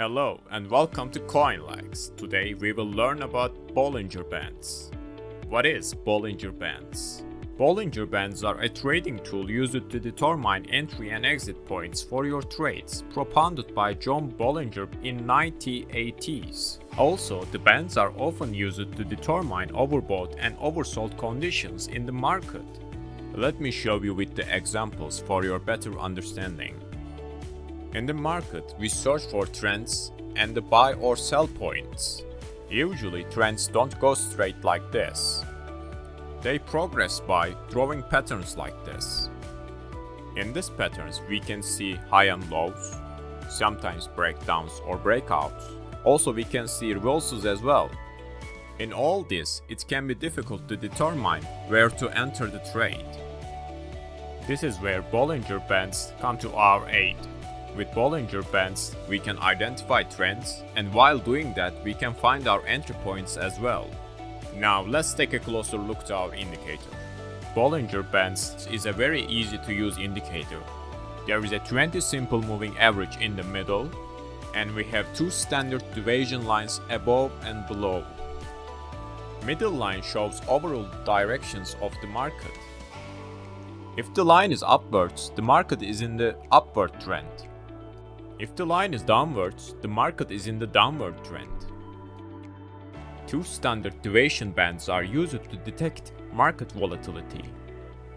Hello and welcome to CoinLikes. Today we will learn about Bollinger Bands. What is Bollinger Bands? Bollinger Bands are a trading tool used to determine entry and exit points for your trades, propounded by John Bollinger in 1980s. Also, the bands are often used to determine overbought and oversold conditions in the market. Let me show you with the examples for your better understanding. In the market, we search for trends and the buy or sell points. Usually, trends don't go straight like this. They progress by drawing patterns like this. In these patterns, we can see high and lows, sometimes breakdowns or breakouts. Also, we can see reversals as well. In all this, it can be difficult to determine where to enter the trade. This is where Bollinger Bands come to our aid. With Bollinger Bands, we can identify trends, and while doing that, we can find our entry points as well. Now, let's take a closer look to our indicator. Bollinger Bands is a very easy to use indicator. There is a 20 simple moving average in the middle, and we have two standard deviation lines above and below. Middle line shows overall directions of the market. If the line is upwards, the market is in the upward trend. If the line is downwards, the market is in the downward trend. Two standard deviation bands are used to detect market volatility.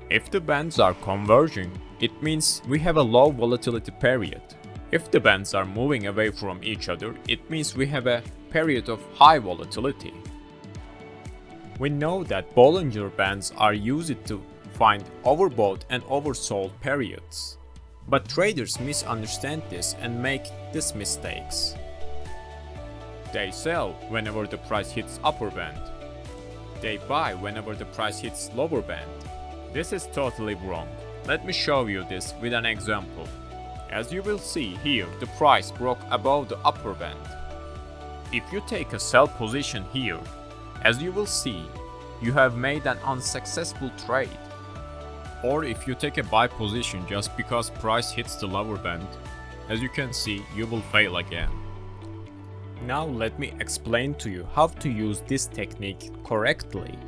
If the bands are converging, it means we have a low volatility period. If the bands are moving away from each other, it means we have a period of high volatility. We know that Bollinger Bands are used to find overbought and oversold periods. But traders misunderstand this and make these mistakes. They sell whenever the price hits upper band. They buy whenever the price hits lower band. This is totally wrong. Let me show you this with an example. As you will see here, the price broke above the upper band. If you take a sell position here, as you will see, you have made an unsuccessful trade. Or if you take a buy position just because price hits the lower band, as you can see, you will fail again. Now let me explain to you how to use this technique correctly.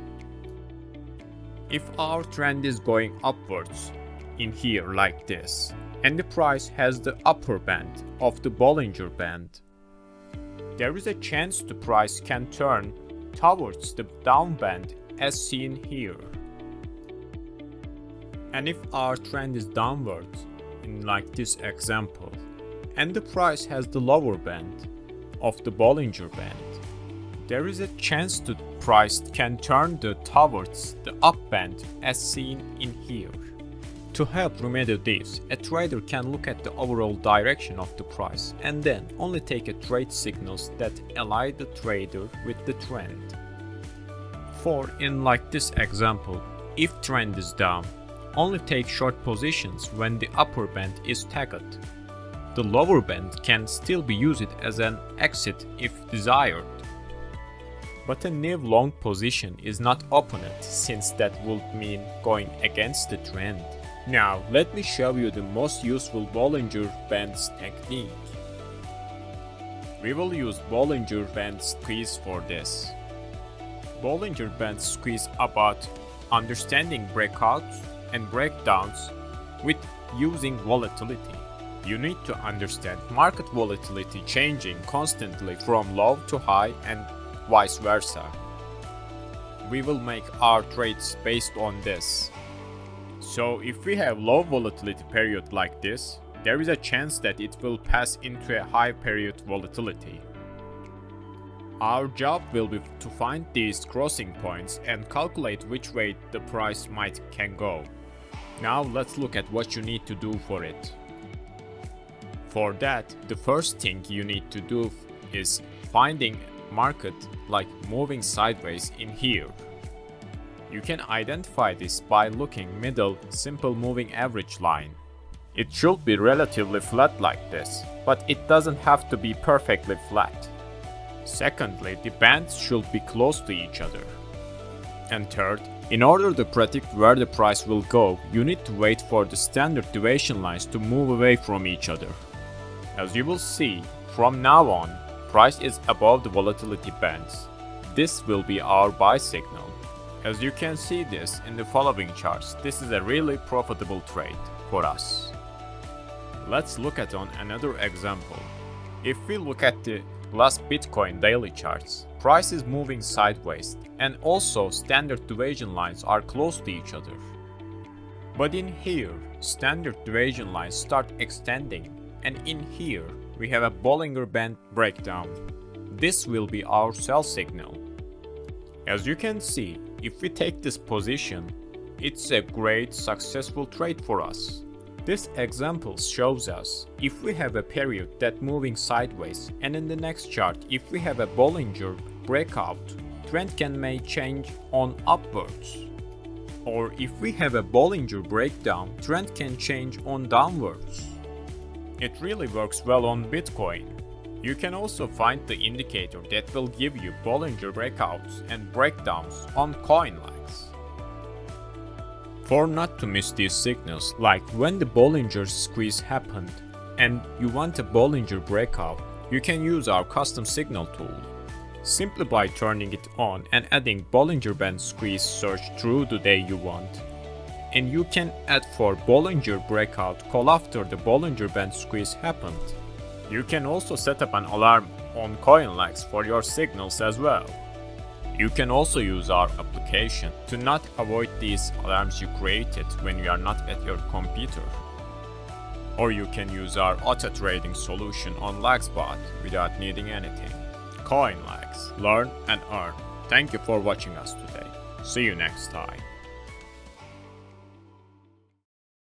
If our trend is going upwards in here like this, and the price has the upper band of the Bollinger Band, there is a chance the price can turn towards the down band as seen here. And if our trend is downward, in like this example, and the price has the lower band of the Bollinger Band, there is a chance the price can turn towards the up band as seen in here. To help remedy this, a trader can look at the overall direction of the price and then only take a trade signals that ally the trader with the trend. For in like this example, if trend is down, only take short positions when the upper band is tagged. The lower band can still be used as an exit if desired. But a new long position is not opened since that would mean going against the trend. Now let me show you the most useful Bollinger Bands technique. We will use Bollinger Band squeeze for this. Bollinger Band squeeze about understanding breakouts and breakdowns with using volatility. You need to understand market volatility changing constantly from low to high and vice versa. We will make our trades based on this. So if we have low volatility period like this, there is a chance that it will pass into a high period volatility. Our job will be to find these crossing points and calculate which way the price can go. Now let's look at what you need to do for it. For that, the first thing you need to do is finding market like moving sideways in here. You can identify this by looking middle simple moving average line. It should be relatively flat like this, but it doesn't have to be perfectly flat. Secondly, the bands should be close to each other. And third, in order to predict where the price will go, you need to wait for the standard deviation lines to move away from each other. As you will see, From now on, price is above the volatility bands. This will be our buy signal. As you can see this in the following charts, this is a really profitable trade for us. Let's look at another example. If we look at the last Bitcoin daily charts, price is moving sideways and also standard deviation lines are close to each other. But in here, standard deviation lines start extending, and in here we have a Bollinger Band breakdown. This will be our sell signal. As you can see, if we take this position, it's a great successful trade for us. This example shows us if we have a period that moving sideways, and in the next chart if we have a Bollinger breakout, trend may change on upwards. Or if we have a Bollinger breakdown, trend can change on downwards. It really works well on Bitcoin. You can also find the indicator that will give you Bollinger breakouts and breakdowns on CoinLex. For not to miss these signals, like when the Bollinger squeeze happened and you want a Bollinger breakout, you can use our custom signal tool. Simply by turning it on and adding Bollinger Band squeeze search through the day you want. And you can add for Bollinger breakout call after the Bollinger Band squeeze happened. You can also set up an alarm on CoinLex for your signals as well. You can also use our application to not avoid these alarms you created when you are not at your computer. Or you can use our auto trading solution on LexBot without needing anything. CoinLex, learn and earn. Thank you for watching us today. See you next time.